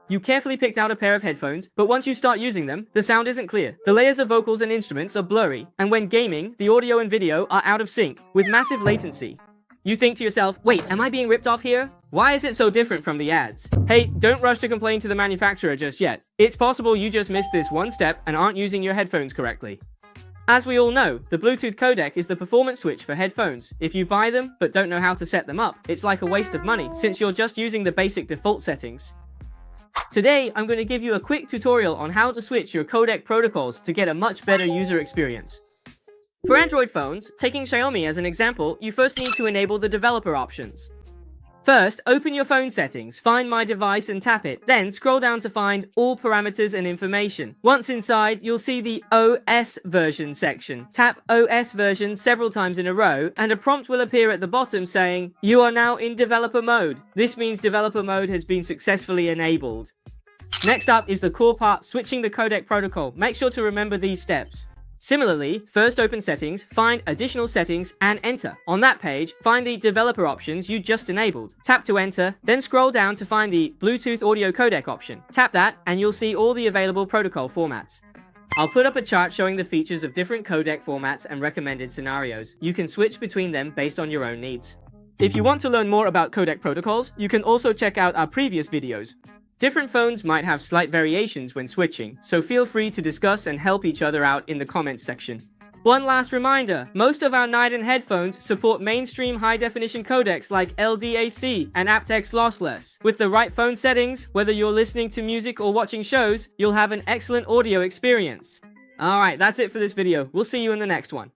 You carefully picked out a pair of headphones, but once you start using them, the sound isn't clear. The layers of vocals and instruments are blurry, and when gaming, the audio and video are out of sync, with massive latency. You think to yourself, wait, am I being ripped off here? Why is it so different from the ads? Hey, don't rush to complain to the manufacturer just yet. It's possible you just missed this one step and aren't using your headphones correctly. As we all know, the Bluetooth codec is the performance switch for headphones. If you buy them but don't know how to set them up, it's like a waste of money since you're just using the basic default settings. Today, I'm going to give you a quick tutorial on how to switch your codec protocols to get a much better user experience. For Android phones, taking Xiaomi as an example, you first need to enable the developer options. First, open your phone settings, find My Device and tap it, then scroll down to find All Parameters and Information. Once inside, you'll see the OS version section. Tap OS version several times in a row, and a prompt will appear at the bottom saying, "You are now in developer mode." This means developer mode has been successfully enabled. Next up is the core part, switching the codec protocol. Make sure to remember these steps. Similarly, first open Settings, find Additional Settings, and enter. On that page, find the developer options you just enabled. Tap to enter, then scroll down to find the Bluetooth audio codec option. Tap that, and you'll see all the available protocol formats. I'll put up a chart showing the features of different codec formats and recommended scenarios. You can switch between them based on your own needs. If you want to learn more about codec protocols, you can also check out our previous videos. Different phones might have slight variations when switching, so feel free to discuss and help each other out in the comments section. One last reminder, most of our Night and headphones support mainstream high-definition codecs like LDAC and aptX lossless. With the right phone settings, whether you're listening to music or watching shows, you'll have an excellent audio experience. Alright, that's it for this video. We'll see you in the next one.